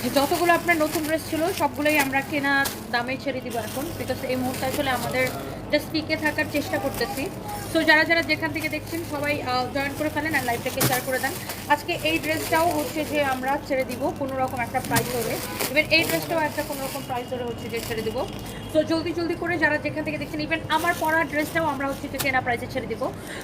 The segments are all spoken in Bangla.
যতগুলো আপনার নতুন ড্রেস ছিল সবগুলোই আমরা কেনা দামে ছেড়ে দিব এখন, বিকজ এই মুহূর্তে আসলে আমাদের জাস্ট টিকে থাকার চেষ্টা করতেছি। সো যারা যারা যেখান থেকে দেখছেন সবাই জয়েন করে ফেলেন আর লাইভটাকে শেয়ার করে দেন। আজকে এই ড্রেসটাও হচ্ছে যে আমরা ছেড়ে দিব কোনো রকম একটা প্রাইস ধরে, ইভেন এই ড্রেসটাও একটা কোনো রকম প্রাইস ধরে হচ্ছে যে ছেড়ে দিব। সো জলদি জলদি করে যারা যেখান থেকে দেখছেন, ইভেন আমার পরা ড্রেসটাও আমরা হচ্ছে যে কেনা প্রাইসে ছেড়ে দিব।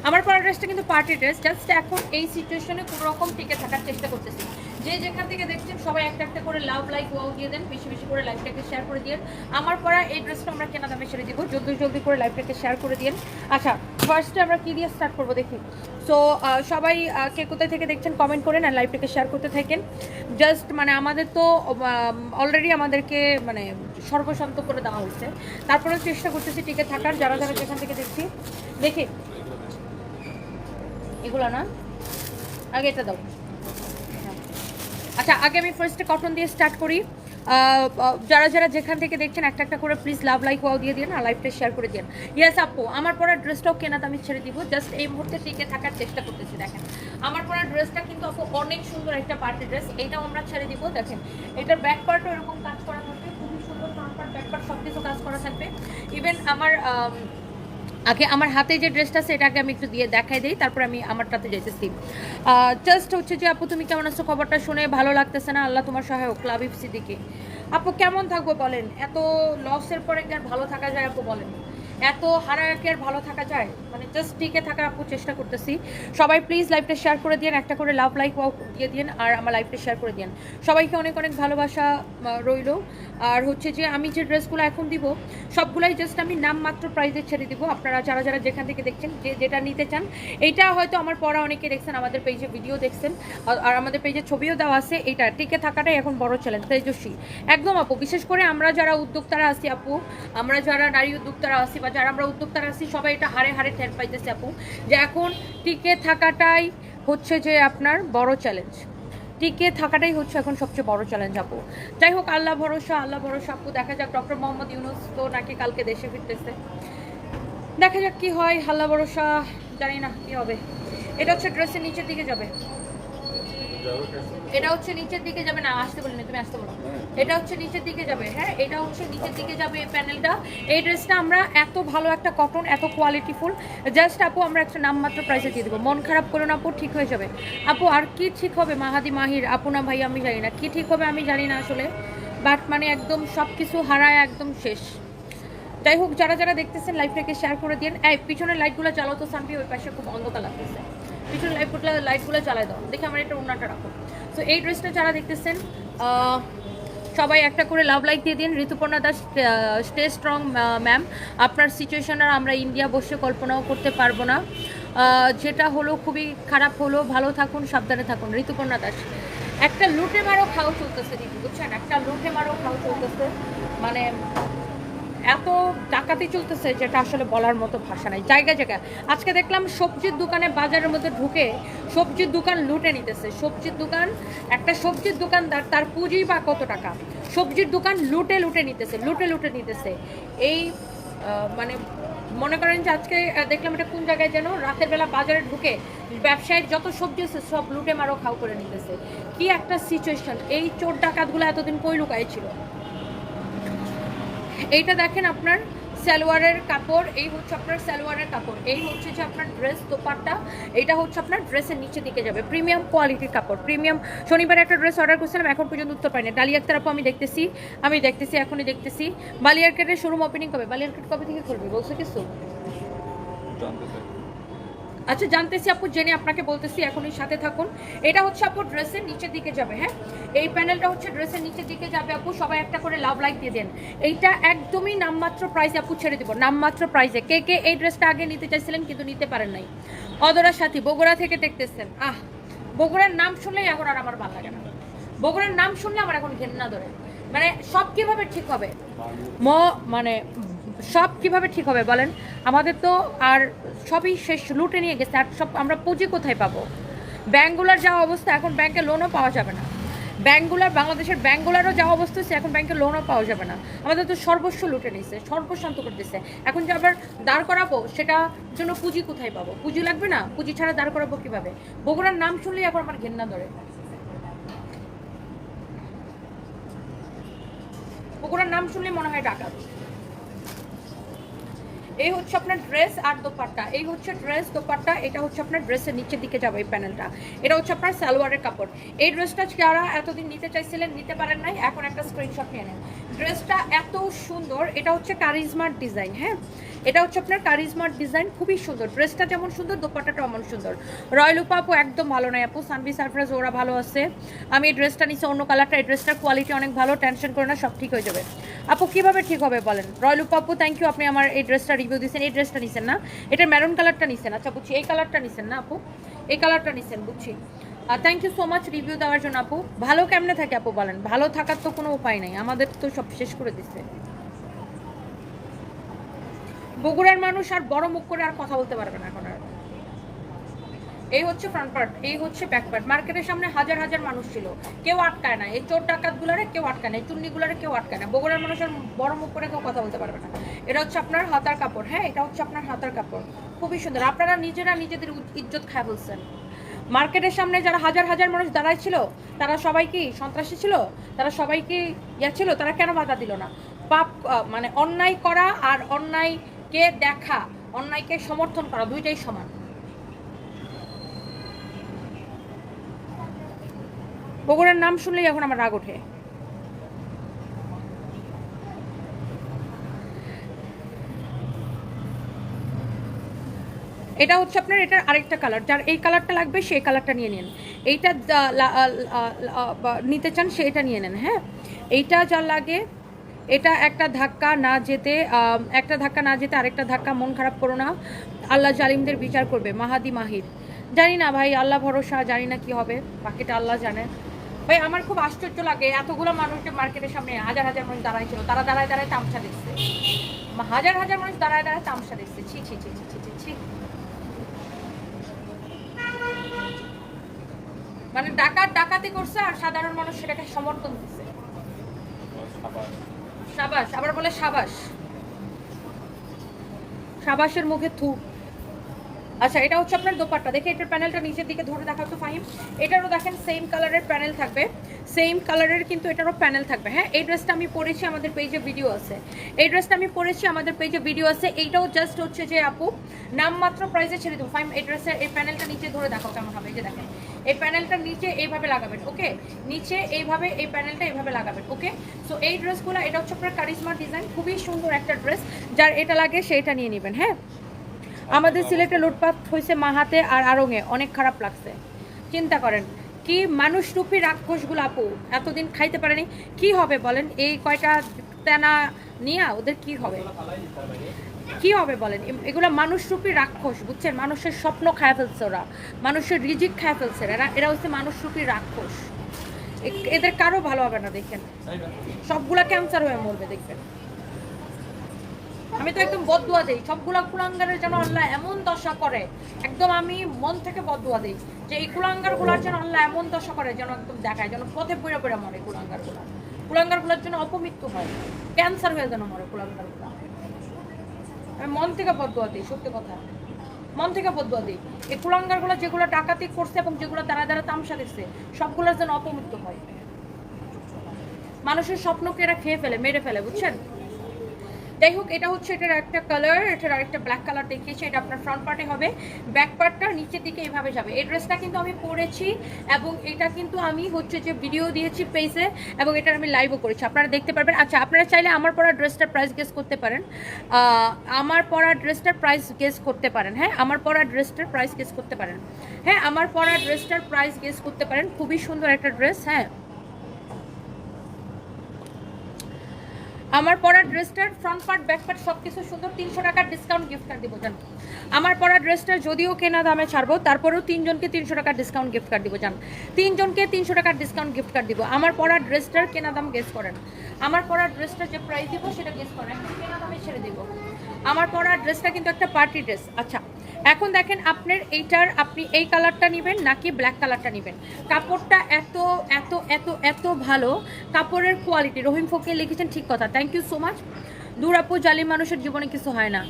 আমার পরা ড্রেসটা কিন্তু পার্টি ড্রেস, জাস্ট এখন এই সিচুয়েশনে কোনো রকম টিকে থাকার চেষ্টা করতেছি। যে যেখান থেকে দেখছেন সবাই একটা একটা করে লাভ লাইক ওয়াও দিয়ে দেন, বেশি বেশি করে লাইভটাকে শেয়ার করে দিন। আমার পরা এই ড্রেসটা আমরা কেনা দামে ছেড়ে দিব, জলদি জলদি করে লাইভটাকে শেয়ার করে দিন। আচ্ছা, ফার্স্টে আমরা কী দিয়ে স্টার্ট করবো দেখি। সো সবাই কে কোথায় থেকে দেখছেন কমেন্ট করেন আর লাইভটাকে শেয়ার করতে থাকেন। জাস্ট মানে আমাদের তো অলরেডি আমাদেরকে মানে সর্বশান্ত করে দেওয়া হয়েছে, তারপরেও চেষ্টা করতেছি টিকে থাকার। যারা যারা যেখান থেকে দেখছি দেখি, এগুলো না আগে এটা দাও। আচ্ছা, আগে আমি ফার্স্টে কটন দিয়ে স্টার্ট করি। যারা যারা যেখান থেকে দেখছেন একটা একটা করে প্লিজ লাভ লাইক ওয়াও দিয়ে দিন আর লাইভটা শেয়ার করে দিন। ইয়েস আপু, আমার পরা ড্রেসটাও কেনা দামে ছেড়ে দিব, জাস্ট এই মুহূর্তে টিকে থাকার চেষ্টা করতেছি। দেখেন আমার পরা ড্রেসটা কিন্তু আপু অনেক সুন্দর একটা পার্টি ড্রেস, এইটাও আমরা ছেড়ে দিব। দেখেন এটার ব্যাক পার্টও এরকম কাজ করা থাকবে, খুবই সুন্দর ফ্রন্ট পার্ট ব্যাক পার্ট সব কিছু কাজ করা থাকবে। ইভেন আমার আগে আমার হাতে যে ড্রেসটা আছে এটাকে আমি একটু দিয়ে দেখাই দিই, তারপর আমি আমারটাতে যেতেছি। জাস্ট হচ্ছে যে আপু তুমি কেমন আছো, খবরটা শুনে ভালো লাগতেছে না, আল্লাহ তোমার সহায়ক, লাবিব সিদ্দিকী। আপু কেমন থাকবো বলেন, এত লসের পরে কি আর ভালো থাকা যায় আপু বলেন, এত হারায় কি আর ভালো থাকা যায়, মানে জাস্ট টিকে থাকার আপু চেষ্টা করতেছি। সবাই প্লিজ লাইভটা শেয়ার করে দিন, একটা করে লাভ লাইক ওয়াও দিয়ে দিন আর আমার লাইভটা শেয়ার করে দিন। সবাইকে অনেক অনেক ভালোবাসা রইল। আর হচ্ছে যে আমি যে ড্রেসগুলো এখন দিব সবগুলাই জাস্ট আমি নামমাত্র প্রাইসে ছেড়ে দিব। আপনারা যারা যারা যেখান থেকে দেখছেন যে যেটা নিতে চান, এইটা হয়তো আমার পড়া অনেকে দেখছেন, আমাদের পেজে ভিডিও দেখছেন আর আমাদের পেজে ছবিও দেওয়া আছে। এইটা টিকে থাকাটাই এখন বড় চ্যালেঞ্জ, তেজস্বী একদম আপু। বিশেষ করে আমরা যারা উদ্যোক্তারা আছি আপু, আমরা যারা নারী উদ্যোক্তারা আছি বা যারা আমরা উদ্যোক্তারা আছি, সবাই এটা হারে হারে টের পাইতেছে আপু, যে এখন টিকে থাকাটাই হচ্ছে যে আপনার বড় চ্যালেঞ্জ। টিকে থাকাটাই হচ্ছে এখন সবচেয়ে বড় চ্যালেঞ্জ আপু। যাই হোক, আল্লাহ ভরসা আপু, দেখা যাক। ডক্টর মোহাম্মদ ইউনুস তো নাকি কালকে দেশে ফিরতেছে, দেখা যাক কি হয়, আল্লাহ ভরসা, জানি না কি হবে। এটা হচ্ছে ড্রেসের নিচের দিকে যাবে, এটা হচ্ছে নিচের দিকে যাবে না, আসতে বলিনি তুমি, আসতে বলো। এটা হচ্ছে নিচের দিকে যাবে, হ্যাঁ এটা হচ্ছে নিচের দিকে যাবে এই প্যানেলটা। এই ড্রেসটা আমরা এত ভালো একটা কটন, এত কোয়ালিটিফুল, জাস্ট আপু আমরা একটা নামমাত্র প্রাইসে দিয়ে দেবো। মন খারাপ করো না আপু, ঠিক হয়ে যাবে। আপু আর কি ঠিক হবে, মাহাদি মাহির আপু না ভাই, আমি জানি না কি ঠিক হবে, আমি জানি না আসলে, বাট মানে একদম সব কিছু হারায় একদম শেষ। যাই হোক, যারা যারা দেখতেছেন লাইভটাকে শেয়ার করে দিন। এই পিছনের লাইটগুলো চালাও তো সানভি, ওই পাশে খুব অন্ধকার লাগতেছে, পিছনের লাইটগুলো চালাই দাও, দেখে আমার এটা ওনাটা রাখো। তো এই ড্রেসটা যারা দেখতেছেন সবাই একটা করে লাভ লাইক দিয়ে দিন। Rituparna Das, stay strong ma'am, আপনার সিচুয়েশন আর আমরা ইন্ডিয়া বসে কল্পনাও করতে পারবো না, যেটা হলো খুবই খারাপ হলো, ভালো থাকুন, সাবধানে থাকুন। ঋতুপর্ণা দাস, একটা লুটে মারো খাও চলতেছে দিদি, বুঝছেন, একটা লুটে মারো খাও চলতেছে, মানে এত ডাকাতি চলতেছে যেটা আসলে বলার মতো ভাষা নাই জায়গায় জায়গায়। আজকে দেখলাম সবজির দোকানে, বাজারের মধ্যে ঢুকে সবজির দোকান লুটে নিতেছে। সবজির দোকান, একটা সবজির দোকানদার তার পুঁজি বা কত টাকা, সবজির দোকান লুটে নিতেছে। এই মানে মনে করেন যে আজকে দেখলাম এটা কোন জায়গায় যেন, রাতের বেলা বাজারে ঢুকে ব্যবসায়ীর যত সবজি আছে সব লুটে মারো খাও করে নিতেছে। কি একটা সিচুয়েশন, এই চোর ডাকাতগুলো এতদিন কই লুকায় ছিল। এইটা দেখেন আপনার সালোয়ারের কাপড়, এই হচ্ছে আপনার সালোয়ারের কাপড়, এই হচ্ছে যে আপনার ড্রেস দোপাট্টা, এটা হচ্ছে আপনার ড্রেসের নিচে দিকে যাবে, প্রিমিয়াম কোয়ালিটির কাপড়, প্রিমিয়াম। শনিবার একটা ড্রেস অর্ডার করছিলাম, এখন পর্যন্ত উত্তর পাইনি। ডালিয়া আক্তার আপু, আমি দেখতেছি, এখনই দেখতেছি। বালিয়ারকেটের শোরুম ওপেনিং কবে, বালিয়ারকেট কবে থেকে করবে বলছো কিছু? আচ্ছা জানতেছি আপু, জেনে আপনাকে বলতেছি, এখনই সাথে থাকুন। এটা হচ্ছে আপু ড্রেসের নিচের দিকে যাবে, হ্যাঁ এই প্যানেলটা হচ্ছে ড্রেসের নিচের দিকে যাবে আপু। সবাই একটা করে লাভ লাইক দিয়ে দেন। এইটা একদমই নামমাত্র প্রাইসে আপু ছেড়ে দিব, নামমাত্র প্রাইসে। কে কে এই ড্রেসটা আগে নিতে চাইছিলেন কিন্তু নিতে পারেন নাই? অদরার সাথী, বগুড়া থেকে দেখতেছেন। বগুড়ার নাম শুনলেই এখন আর আমার ভালো লাগে না, বগুড়ার নাম শুনলে আমার এখন ঘেন্না ধরে। মানে সব কিভাবে ঠিক হবে, মানে সব কিভাবে ঠিক হবে বলেন? আমাদের তো আর সবই শেষ, লুটে নিয়ে গেছে, আর সব আমরা পুঁজি কোথায় পাবো? ব্যাঙ্কগুলোর যা অবস্থা, এখন ব্যাংকে লোনও পাওয়া যাবে না। ব্যাঙ্কগুলোর, বাংলাদেশের ব্যাঙ্কগুলোরও যা অবস্থা হচ্ছে, এখন ব্যাংকে লোনও পাওয়া যাবে না। আমাদের তো সর্বস্ব লুটে নিচ্ছে, সর্বশান্ত করে দিচ্ছে। এখন যে আবার দাঁড় করাবো, সেটা জন্য পুঁজি কোথায় পাবো? পুঁজি লাগবে না, পুঁজি ছাড়া দাঁড় করাবো কিভাবে? বগুড়ার নাম শুনলেই এখন আমার ঘেন্না ধরে। বগুড়ার নাম শুনলে মনে হয় ডাকাত। এই হচ্ছে আপনার ড্রেস আর দোপাট্টা, এই হচ্ছে ড্রেস দোপাট্টা, এটা হচ্ছে আপনার ড্রেসের নিচের দিকে যাবে এই প্যানেলটা, এটা হচ্ছে আপনার সালোয়ারের কাপড়। এই ড্রেসটা যারা এতদিন নিতে চাইছিলেন নিতে পারেন নাই, এখন একটা স্ক্রিনশট নিয়ে নেন। ড্রেসটা এত সুন্দর, এটা হচ্ছে কারিজমার ডিজাইন, হ্যাঁ এটা হচ্ছে আপনার কারিজমার ডিজাইন, খুবই সুন্দর। ড্রেসটা যেমন সুন্দর দোপাট্টাটাও এমন সুন্দর। রয়্যাল উপা আপু একদম ভালো নয় আপু, সানভি সারপ্রাইজ ওরা ভালো আছে। আমি এই ড্রেসটা নিচ্ছি অন্য কালারটা, এই ড্রেসটার কোয়ালিটি অনেক ভালো, টেনশন করে না, সব ঠিক হয়ে যাবে। আপু কিভাবে ঠিক হবে বলেন? রয়্যাল উপা আপু থ্যাংক ইউ, আপনি আমার এই ড্রেসটা রিভিউ দিচ্ছেন। এই ড্রেসটা নিছেন না, এটা মেরুন কালারটা নিছেন, আচ্ছা বুঝছি এই কালারটা নিছেন না আপু, এই কালারটা নিছেন বুঝছি। Thank you so much review দেওয়ার জন্য আপু। ভালো কেমনে থাকে আপু বলেন? ভালো থাকার তো কোনো উপায় নাই, আমাদের তো সব শেষ করে দিচ্ছে। বগুড়ার মানুষ আর বড় মুখ করে আর কথা বলতে পারবে না এখন আর। এই হচ্ছে ফ্রন্ট পার্ট, এই হচ্ছে ব্যাক পার্ট। মার্কেটের সামনে হাজার হাজার মানুষ ছিল, কেউ আটকায় না, এই চোর ডাকাতগুলারে কেউ আটকায় না, এই চুন্নিগুলারে কেউ আটকায় না। বগুড়ার মানুষের বড় মুখ করে কেউ কথা বলতে পারবে না। এটা হচ্ছে আপনার হাতার কাপড়, হ্যাঁ এটা হচ্ছে আপনার হাতার কাপড়, খুবই সুন্দর। আপনারা নিজেরা নিজেদের ইজ্জত খায় বলছেন। মার্কেটের সামনে যারা হাজার হাজার মানুষ দাঁড়ায় ছিল, তারা সবাই কি সন্ত্রাসী ছিল? তারা সবাই কি ইয়া ছিল? তারা কেন বাধা দিল না? পাপ মানে অন্যায় করা আর অন্যায়কে দেখা, অন্যায়কে সমর্থন করা দুইটাই সমান। বগুড়ার নাম শুনলেই এখন আমার রাগ ওঠে। এটা হচ্ছে আপনার এটার আরেকটা কালার, যার এই কালারটা লাগবে সেই কালারটা নিয়ে নিন। এইটা নিতে চান সেটা নিয়ে নেন, হ্যাঁ এইটা যা লাগে। এটা একটা ধাক্কা না যেতে, একটা ধাক্কা না যেতে আরেকটা ধাক্কা, মন খারাপ করো না, আল্লাহ জালিমদের বিচার করবে। মাহাদি মাহির, জানি না ভাই, আল্লাহ ভরসা, জানি না কি হবে, বাকিটা আল্লাহ জানে। ভাই আমার খুব আশ্চর্য লাগে, এতগুলো মানুষকে মার্কেটের সামনে হাজার হাজার মানুষ দাঁড়ায় ছিল, তারা দাঁড়ায় দাঁড়ায় তামসা দেখছে, হাজার হাজার মানুষ দাঁড়ায় দাঁড়ায় তামসা দেখছে। ছি ছি ছি ছি ছি ছি। মানে ডাকাত ডাকাতি করছে আর সাধারণ মানুষ সেটাকে সমর্থন দিচ্ছে। সাবাস, আবার বলে সাবাস, সাবাসের মুখে থু। আচ্ছা এটা হচ্ছে আপনার দোপাট্টা, দেখে এটার প্যানেলটা নিচের দিকে ধরে দেখাও তো ফাহিম। এটারও দেখেন সেম কালারের প্যানেল থাকবে, সেম কালারের কিন্তু এটারও প্যানেল থাকবে, হ্যাঁ এই ড্রেসটা আমি পরেছি, আমাদের পেজে ভিডিও আছে, এই ড্রেসটা আমি পরেছি, আমাদের পেজে ভিডিও আছে। এইটাও জাস্ট হচ্ছে যে আপু নামমাত্র প্রাইসে ছেড়ে দেবো। ফাইম এই ড্রেসের এই প্যানেলটা নিচে ধরে দেখাও কেমন হবে, এই যে দেখেন এই প্যানেলটা নিচে এইভাবে লাগাবেন, ওকে নিচে এইভাবে এই প্যানেলটা এইভাবে লাগাবেন, ওকে। সো এই ড্রেসগুলো, এটা হচ্ছে আপনার কারিজমা ডিজাইন, খুবই সুন্দর একটা ড্রেস, যার এটা লাগে সেইটা নিয়ে নেবেন, হ্যাঁ। আমাদের সিলেটে লুটপাট হয়েছে মাহাতে আর আড়ঙে, অনেক খারাপ লাগছে। চিন্তা করেন কি মানুষরূপী রাক্ষসগুলো আপু এতদিন খাইতে পারেনি, কি হবে বলেন? এই কয়টা তেনা নিয়ে ওদের কি হবে, কি হবে বলেন? এগুলো মানুষরূপী রাক্ষস, বুঝছেন? মানুষের স্বপ্ন খায় ফেলছে ওরা, মানুষের রিজিক খায় ফেলছে এরা হচ্ছে মানুষরূপী রাক্ষস। এদের কারো ভালো হবে না, দেখেন সবগুলা ক্যান্সার হয়ে মরবে দেখবেন। আমি তো একদম বদদুয়া দিই সবগুলা কুলাঙ্গারের যেন আল্লাহ এমন দশা করে, একদম আমি মন থেকে বদদুয়া দিই যে এই কুলাঙ্গার গুলার যেন আল্লাহ এমন দশা করে, যেন একদম দেখায় যেন পথে পড়ে পড়ে মরে কুলাঙ্গার গুলা, কুলাঙ্গার গুলার জন্য অপমৃত্যু হয়, ক্যান্সার হয়ে যেন মরে কুলাঙ্গার গুলা। আমি মন থেকে বদদুয়া দিই, সত্যি কথা মন থেকে বদদুয়া দিই। এই কুলাঙ্গার গুলা যেগুলো ডাকাতি করছে এবং যেগুলো দ্বারা দ্বারা তামসা দিচ্ছে সবগুলোর যেন অপমৃত্যু হয়। মানুষের স্বপ্নকে এরা খেয়ে ফেলে, মেরে ফেলে, বুঝছেন? যাই হোক এটা হচ্ছে এটার একটা কালার, এটার আরেকটা ব্ল্যাক কালার দেখিয়েছি, এটা আপনার ফ্রন্ট পার্টে হবে, ব্যাক পার্টটা নিচের দিকে এইভাবে যাবে। এই ড্রেসটা কিন্তু আমি পরেছি এবং এটা কিন্তু আমি হচ্ছে যে ভিডিও দিয়েছি পেজে এবং এটার আমি লাইভও করেছি, আপনারা দেখতে পারবেন। আচ্ছা আপনারা চাইলে আমার পরা ড্রেসটার প্রাইস গেস করতে পারেন, আমার পরা ড্রেসটার প্রাইস গেস করতে পারেন, হ্যাঁ আমার পরা ড্রেসটার প্রাইস গেস করতে পারেন, হ্যাঁ আমার পরা ড্রেসটার প্রাইস গেস করতে পারেন। খুবই সুন্দর একটা ড্রেস, হ্যাঁ আমার পরা ড্রেসটার ফ্রন্ট পার্ট ব্যাক পার্ট সব কিছু সুন্দর। 300 টাকার ডিসকাউন্ট গিফট কার্ড দিব জান। আমার পরা ড্রেসটা যদিও কেনা দামে ছাড়বো, তারপরেও 3 জনকে 300 টাকার ডিসকাউন্ট গিফট কার্ড দিব জান। 3 জনকে 300 টাকার ডিসকাউন্ট গিফট কার্ড দিব। আমার পরা ড্রেসটার কেনা দাম গেস করেন, আমার পরা ড্রেসটা যে প্রাইস দিব সেটা গেস করেন, কেনা দামে ছেড়ে দিব। আমার পরা ড্রেসটা কিন্তু একটা পার্টি ড্রেস। আচ্ছা এখন দেখেন আপনার এইটার আপনি এই কালারটা নেবেন নাকি ব্ল্যাক কালারটা নেবেন। কাপড়টা এত এত এত এত ভালো, কাপড়ের কোয়ালিটি। রহিম ফকির লিখেছেন ঠিক কথা, থ্যাংক ইউ সো মাচ। দূর আপু জালিম মানুষের জীবনে কিছু হয় না।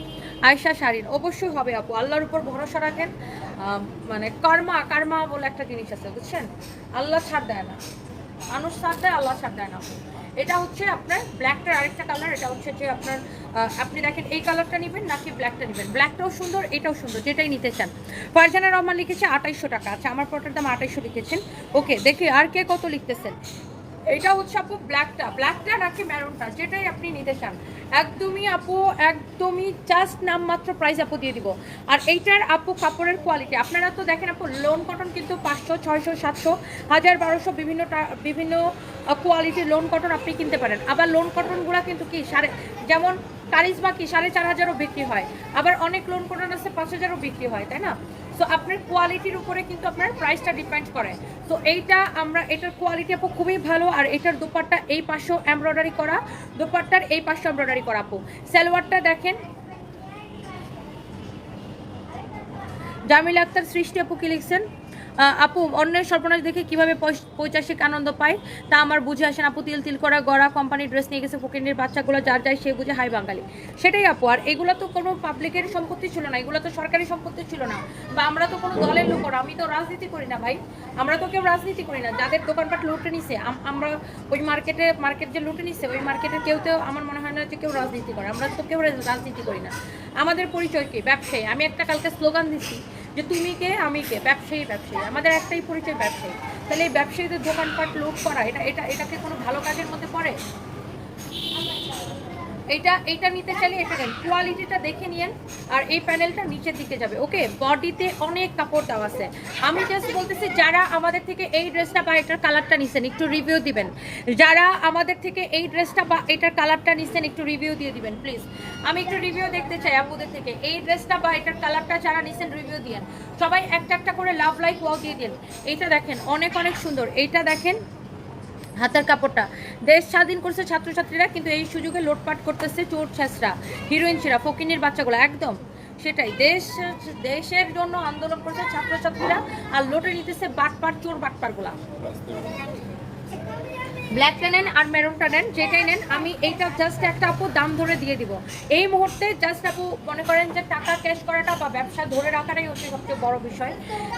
আয়শা শারিন অবশ্যই হবে আপু, আল্লাহর উপর ভরসা রাখেন। মানে কর্মা বলে একটা জিনিস আছে বুঝছেন, আল্লাহ ছাড় দেয় না। মানুষ সাথ দেয়, আল্লাহ সাথ দেয় না। এটা হচ্ছে আপনার ব্ল্যাকটার আরেকটা কালার, এটা হচ্ছে যে আপনার আপনি দেখেন এই কালারটা নেবেন নাকি ব্ল্যাকটা নেবেন। ব্ল্যাকটাও সুন্দর, এটাও সুন্দর, যেটাই নিতে চান। ফারজানা রহমান লিখেছে 2800 টাকা। আচ্ছা, আমার প্রোডাক্টের দাম 2800 লিখেছেন। ওকে, দেখি আর কে কত লিখতেছেন। এটা হচ্ছে আপু ব্ল্যাকটা নাকি ম্যারুনটা, যেটাই আপনি নিতে চান। একদমই আপু, একদমই জাস্ট নামমাত্র প্রাইস আপু দিয়ে দিব। আর এইটার আপু কাপড়ের কোয়ালিটি আপনারা তো দেখেন আপু, লোন কটন কিন্তু 500, 600, 700, 1000, 1200 বিভিন্ন কোয়ালিটির লোন কটন আপনি কিনতে পারেন। আবার লোন কটনগুলো কিন্তু কি যেমন কারিজমা কি 4500ও বিক্রি হয়, আবার অনেক লোন কটন আছে 5000ও বিক্রি হয়, তাই না? সো আপনার কোয়ালিটির উপরে কিন্তু আপনার প্রাইসটা ডিপেন্ড করে। তো এইটা এটার কোয়ালিটি আপু খুবই ভালো। আর এটার দোপাট্টা এই পাশেও এমব্রয়ডারি করা, দোপাট্টার এই পাশে এমব্রয়ডারি করা আপু। সালোয়ারটা দেখেন, জামিল আক্তার সৃষ্টি আপু কি লিখছেন? আপু, অন্যের সর্বনাশ দেখে কিভাবে পৈশাসিক আনন্দ পায় তা আমার বুঝে আসেন আপু। তিল তিল করা গড়া কোম্পানির ড্রেস নিয়ে গেছে ফকিনের বাচ্চাগুলো, যার যায় সে বুঝে হাই বাঙালি। সেটাই আপু। আর এগুলো তো কোনো পাবলিকের সম্পত্তি ছিল না, এগুলো তো সরকারি সম্পত্তি ছিল না, বা আমরা তো কোনো দলের লোক, আমি তো রাজনীতি করি না ভাই, আমরা তো কেউ রাজনীতি করি না। যাদের দোকানপাট লুটে নিছে, আমরা ওই মার্কেট যে লুটে নিচ্ছে, ওই মার্কেটের কেউ আমার মনে হয় না যে কেউ রাজনীতি করে। আমরা তো কেউ রাজনীতি করি না। আমাদের পরিচয় কি? ব্যবসায়ী। আমি একটা কালকে স্লোগান দিচ্ছি যে তুমি কে আমি কে, ব্যবসায়ী। আমাদের একটাই পরিচয়, ব্যবসায়ী। তাহলে এই ব্যবসায়ীদের দোকানপাট লুট করা, এটাকে কোনো ভালো কাজের মধ্যে পড়ে? এইটা নিতে চাইলে এটা নেন, কোয়ালিটিটা দেখে নিন। আর এই প্যানেলটা নিচের দিকে যাবে। ওকে, বডিতে অনেক কাপড় দেওয়া আছে। আমি জাস্ট বলতেছি, যারা আমাদের থেকে এই ড্রেসটা বা এটার কালারটা নিছেন একটু রিভিউ দিবেন। যারা আমাদের থেকে এই ড্রেসটা বা এটার কালারটা নিছেন একটু রিভিউ দিয়ে দিবেন প্লিজ। আমি একটু রিভিউ দেখতে চাই আপুদের থেকে। এই ড্রেসটা বা এটার কালারটা যারা নিছেন রিভিউ দিয়েন। সবাই একটা করে লাভ লাইক ওয়াও দিয়ে দিন। এইটা দেখেন অনেক সুন্দর। এইটা দেখেন হাতের কাপড়টা। দেশ স্বাধীন করছে ছাত্রছাত্রীরা, কিন্তু এই সুযোগে লোটপাট করতেছে চোর ছেঁচড়া হিরোইন ছিরা ফকিনির বাচ্চাগুলো। একদম সেটাই, দেশের জন্য আন্দোলন করছে ছাত্রছাত্রীরা, আর লোটে নিতেছে বাটপার চোর বাটপারগুলা। ব্ল্যাকটা নেন আর মেরুনটা নেন, যেটাই নেন। আমি এইটা জাস্ট একটা আপু দাম ধরে দিয়ে দিব এই মুহূর্তে। জাস্ট আপু মনে করেন যে টাকা ক্যাশ করাটা বা ব্যবসা ধরে রাখাটাই হচ্ছে সবচেয়ে বড় বিষয়।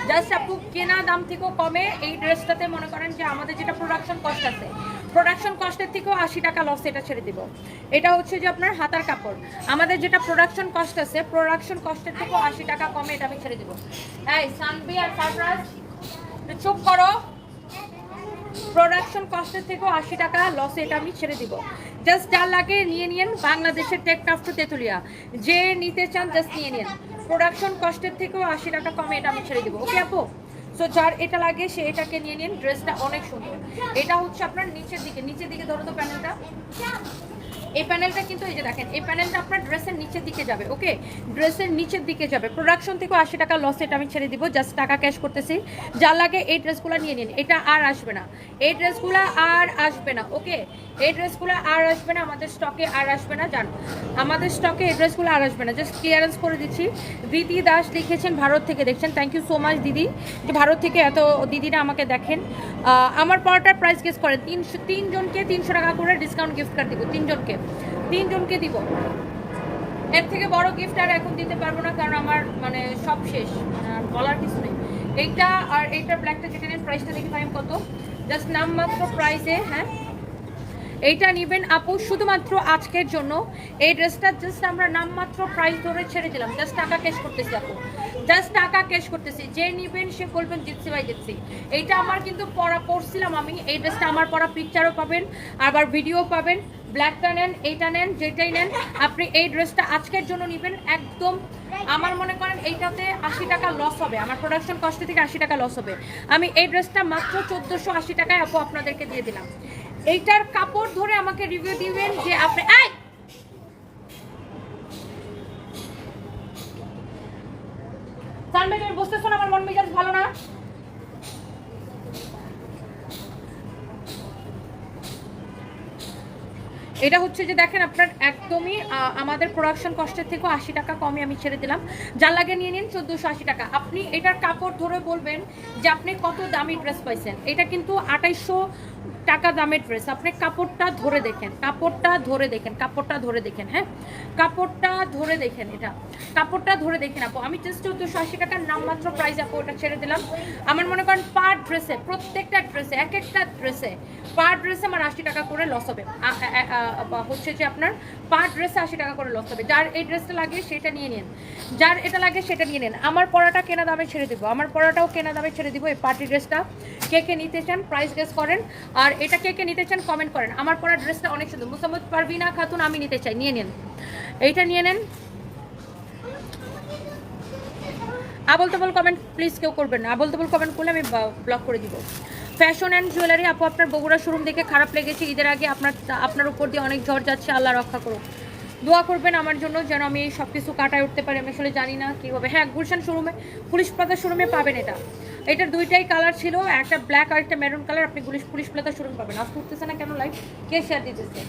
জাস্ট আপু কেনা দাম থেকেও কমে এই ড্রেসটাতে মনে করেন যে আমাদের যেটা প্রোডাকশন কস্ট আছে, প্রোডাকশন কস্টের থেকেও 80 টাকা লস, এটা ছেড়ে দিব। এটা হচ্ছে যে আপনার হাতার কাপড়, আমাদের যেটা প্রোডাকশন কস্ট আছে, প্রোডাকশন কস্টের থেকেও 80 টাকা কমে, এটা আমি ছেড়ে দিব। এই সানবি আর সারপ্রাইজ চুপ করো। প্রোডাকশন কস্টের থেকেও 80 টাকা লসে, এটা আমি ছেড়ে দিব। জাস্ট যা লাগে নিয়ে নিন। বাংলাদেশের টেকনাফ টু তেতুলিয়া যে নিতে চান জাস্ট নিয়ে নিন। প্রোডাকশন কস্টের থেকেও 80 টাকা কমে, এটা আমি ছেড়ে দিব। ওকে আপু, সো যার এটা লাগে সে এটাকে নিয়ে নিন। ড্রেসটা অনেক সুন্দর। এটা হচ্ছে আপনার নিচের দিকে ধরো তো প্যানেলটা। এই প্যানেলটা কিন্তু এই যে দেখেন, এই প্যানেলটা আপনার ড্রেসের নিচের দিকে যাবে। ওকে, ড্রেসের নিচের দিকে যাবে। প্রোডাকশন থেকে 80 টাকা লস, এটা আমি ছেড়ে দিব। জাস্ট টাকা ক্যাশ করতেছি। যা লাগে এই ড্রেসগুলো নিয়ে নিন। এটা আর আসবে না, এই ড্রেসগুলো আর আসবে না। ওকে, এই ড্রেসগুলো আর আসবে না, আমাদের স্টকে আর আসবে না। জান, আমাদের স্টকে এই ড্রেসগুলো আর আসবে না। জাস্ট ক্লিয়ারেন্স করে দিচ্ছি। দিদি দাস লিখেছেন ভারত থেকে দেখছেন, থ্যাংক ইউ সো মাচ দিদি, যে ভারত থেকে এত দিদিরা আমাকে দেখেন। আমার পরটার প্রাইস গেস করেন। 3 জনকে 300 টাকা করে ডিসকাউন্ট গিফট কার্ড দিব। 3 জনকে দিব। এর থেকে বড় গিফট আর এখন দিতে পারবো না, কারণ আমার মানে সব শেষ, আর বলার কিছু নেই। এইটা আর এইটার ব্ল্যাকটা যেটা নেন, প্রাইসটা দেখি ভাই কত। জাস্ট নামমাত্র প্রাইসে। হ্যাঁ, এইটা নেবেন আপু শুধুমাত্র আজকের জন্য। এই ড্রেসটা জাস্ট আমরা নামমাত্র প্রাইস ধরে ছেড়ে দিলাম। জাস্ট টাকা ক্যাশ করতেছি আপু, জাস্ট টাকা ক্যাশ করতেছি। যে নেবেন সে বলবেন জিতছি ভাই জিতছি। এইটা আমার কিন্তু পরছিলাম আমি। এই ড্রেসটা আমার পরা পিকচারও পাবেন, আবার ভিডিও পাবেন। ব্ল্যাকটা নেন, এইটা নেন, যেটাই নেন আপনি এই ড্রেসটা আজকের জন্য নেবেন। একদম আমার মনে করেন এইটাতে 80 টাকা লস হবে, আমার প্রোডাকশন কস্ট থেকে 80 টাকা লস হবে। আমি এই ড্রেসটা মাত্র 1480 টাকায় আপু আপনাদেরকে দিয়ে দিলাম। এইটার কাপড় ধরে আমাকে রিভিউ দিবেন যে আপনি বুঝতেছো না আমার মন মেজাজ ভালো না। এটা হচ্ছে যে দেখেন আপনার একদমই আমাদের প্রোডাকশন কস্টের থেকেও 80 টাকা কমে আমি ছেড়ে দিলাম। যা লাগে নিয়ে নিন 1480 টাকা। আপনি এটার কাপড় ধরে বলবেন যে আপনি কত দামি ড্রেস পাইছেন। এটা কিন্তু 2800 টাকা দামের ড্রেস। আপনি কাপড়টা ধরে দেখেন, কাপড়টা ধরে দেখেন, কাপড়টা ধরে দেখেন, হ্যাঁ কাপড়টা ধরে দেখেন, এটা কাপড়টা ধরে দেখেন আপু। আমি জাস্ট 1480 টাকার নামমাত্র প্রাইস আপু ওটা ছেড়ে দিলাম। আমার মনে করেন পার ড্রেসে, প্রত্যেকটা ড্রেসে, এক একটা ড্রেসে, পার ড্রেসে আমার 80 টাকা করে লস হবে। হচ্ছে যে আপনার পার ড্রেসে 80 টাকা করে লস হবে। যার এই ড্রেসটা লাগে সেটা নিয়ে নিন, যার এটা লাগে সেটা নিয়ে নিন। আমার পরাটা কেনা দামে ছেড়ে দিব, আমার পরাটাও কেনা দামে ছেড়ে দিব। এই পার্টি ড্রেসটা কে কে নিতে চান প্রাইস গেস করেন, আর এটা কে কে নিতে চান কমেন্ট করেন। আমার পরা ড্রেসটা অনেক সুন্দর, মুসাম্মদ পারভিনা খাতুন আমি নিতে চাই, নিয়ে নিন, এইটা নিয়ে নেন। আবল তাবল কমেন্ট প্লিজ কেউ করবেন না, আবল তাবল কমেন্ট করলে আমি ব্লক করে দিব। ফ্যাশন অ্যান্ড জুয়েলারি আপু, আপনার বগুড়া শোরুম দেখে খারাপ লেগেছে, ঈদের আগে আপনার উপর দিয়ে অনেক ঝড় যাচ্ছে, আল্লাহ রক্ষা করুন। দোয়া করবেন আমার জন্য যেন আমি সব কিছু কাটায় উঠতে পারি। আমি আসলে জানি না কীভাবে। হ্যাঁ গুলশান শোরুমে, পুলিশ প্লাজা শোরুমে পাবেন এটা। এটার দুইটাই কালার ছিল, একটা ব্ল্যাক আর একটা মেরুন কালার। আপনি পুলিশ প্লাজা শোরুম পাবেন। আজ করতেছে না কেন লাইভ? কে শেয়ার দিতেছে?